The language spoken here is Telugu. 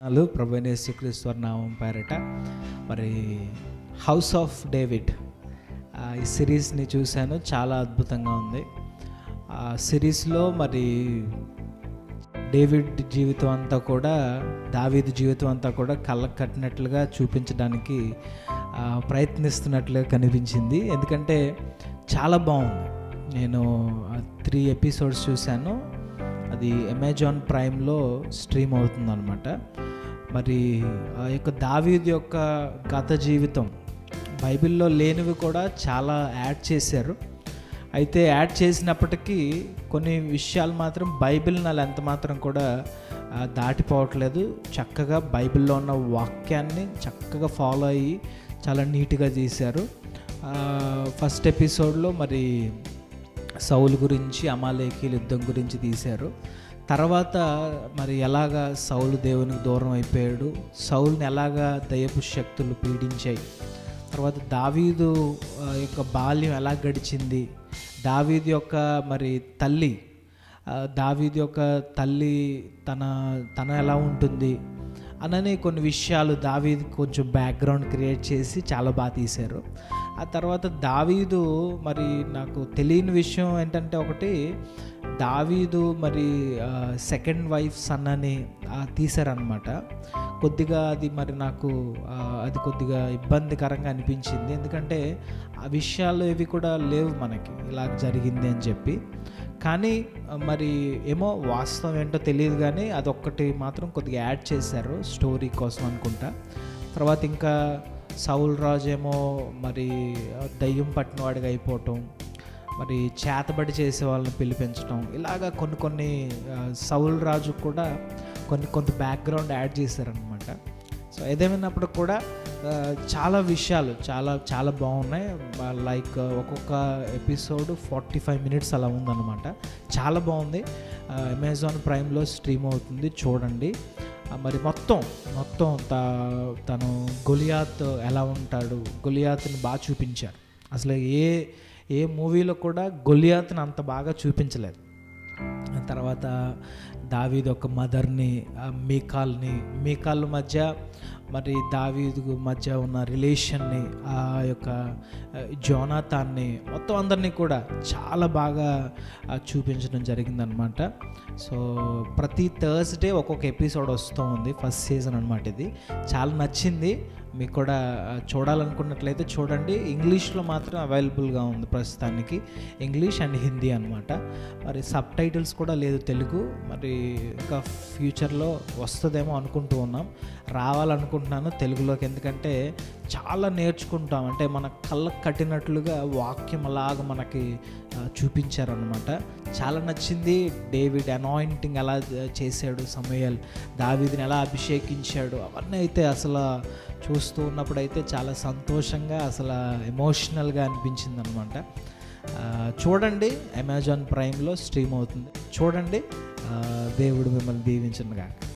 హలో ప్రభువైన యేసుక్రీస్తు వారి నామం పేరట మరి హౌస్ ఆఫ్ డేవిడ్ ఈ సిరీస్ని చూశాను. చాలా అద్భుతంగా ఉంది. ఆ సిరీస్లో మరి డేవిడ్ జీవితం అంతా కూడా, దావీదు జీవితం అంతా కూడా కళ్ళకు కట్టినట్లుగా చూపించడానికి ప్రయత్నిస్తున్నట్లుగా కనిపించింది. ఎందుకంటే చాలా బాగుంది. నేను 3 ఎపిసోడ్స్ చూశాను. అది అమెజాన్ ప్రైమ్లో స్ట్రీమ్ అవుతుందన్నమాట. మరి ఆ యొక్క దావీదు యొక్క గత జీవితం బైబిల్లో లేనివి కూడా చాలా యాడ్ చేశారు. అయితే యాడ్ చేసినప్పటికీ కొన్ని విషయాలు మాత్రం బైబిల్ నాలు ఎంత మాత్రం కూడా దాటిపోవట్లేదు. చక్కగా బైబిల్లో ఉన్న వాక్యాన్ని చక్కగా ఫాలో అయ్యి చాలా నీట్గా తీశారు. ఫస్ట్ ఎపిసోడ్లో మరి సౌలు గురించి, అమాలేకీల యుద్ధం గురించి తీశారు. తర్వాత మరి ఎలాగా సౌలు దేవునికి దూరం అయిపోయాడు, సౌలుని ఎలాగా దయ్యపు శక్తులు పీడించాయి, తర్వాత దావీదు యొక్క బాల్యం ఎలా గడిచింది, దావీదు యొక్క మరి తల్లి, దావీదు యొక్క తల్లి తన ఎలా ఉంటుంది అనని కొన్ని విషయాలు దావీదు కొంచెం బ్యాక్గ్రౌండ్ క్రియేట్ చేసి చాలా బాగా తీశారు. ఆ తర్వాత దావీదు మరి నాకు తెలియని విషయం ఏంటంటే, ఒకటి దావీదు మరి సెకండ్ వైఫ్ సన్ అని తీశారనమాట. కొద్దిగా అది మరి నాకు అది కొద్దిగా ఇబ్బందికరంగా అనిపించింది. ఎందుకంటే ఆ విషయాలు ఏవి కూడా లేవు మనకి, ఇలా జరిగింది అని చెప్పి. కానీ మరి ఏమో వాస్తవం ఏంటో తెలియదు, కానీ అదొక్కటి మాత్రం కొద్దిగా యాడ్ చేశారు స్టోరీ కోసం అనుకుంటా. తర్వాత ఇంకా సౌలు రాజు ఏమో మరి దయ్యం పట్టిన వాడిగా అయిపోవటం, మరి చేతబడి చేసే వాళ్ళని పిలిపించడం, ఇలాగా కొన్ని సౌలు రాజు కూడా కొంత బ్యాక్గ్రౌండ్ యాడ్ చేశారనమాట. సో ఏదేమైనప్పుడు కూడా చాలా విషయాలు చాలా బాగున్నాయి. లైక్ ఒక్కొక్క ఎపిసోడ్ 45 మినిట్స్ అలా ఉందన్నమాట. చాలా బాగుంది. అమెజాన్ ప్రైమ్లో స్ట్రీమ్ అవుతుంది, చూడండి. మరి మొత్తం తను గొలియాత్ ఎలా ఉంటాడు, గొలియాత్ని బాగా చూపించారు. అసలు ఏ మూవీలో కూడా గొలియాత్ని అంత బాగా చూపించలేదు. తర్వాత దావీదు ఒక మదర్ని, మీకాల్ మధ్య మరి దావీదు మధ్య ఉన్న రిలేషన్ని, ఆ యొక్క జోనాతాన్ని, మొత్తం అందరినీ కూడా చాలా బాగా చూపించడం జరిగిందనమాట. సో ప్రతి థర్స్డే ఒక్కొక్క ఎపిసోడ్ వస్తూ ఉంది. ఫస్ట్ సీజన్ అనమాట ఇది. చాలా నచ్చింది. మీకు కూడా చూడాలనుకున్నట్లయితే చూడండి. ఇంగ్లీష్లో మాత్రం అవైలబుల్గా ఉంది ప్రస్తుతానికి, ఇంగ్లీష్ అండ్ హిందీ అనమాట. మరి సబ్ టైటిల్స్ కూడా లేదు తెలుగు. మరి ఇంకా ఫ్యూచర్లో వస్తుందేమో అనుకుంటూ ఉన్నాం, రావాలనుకుంటున్నాను తెలుగులోకి. ఎందుకంటే చాలా నేర్చుకుంటాం, అంటే మన కళ్ళకు కట్టినట్లుగా వాక్యం అలాగా మనకి చూపించారనమాట. చాలా నచ్చింది. డేవిడ్ అనాయింటింగ్ ఎలా చేశాడు, సమూయేలు దావీదుని ఎలా అభిషేకించాడు, అవన్నీ అయితే అసలు చూస్తూ ఉన్నప్పుడు అయితే చాలా సంతోషంగా, అసలు ఎమోషనల్గా అనిపించింది అనమాట. చూడండి, అమెజాన్ ప్రైమ్లో స్ట్రీమ్ అవుతుంది, చూడండి. దేవుడు మిమ్మల్ని దీవించునుగాక.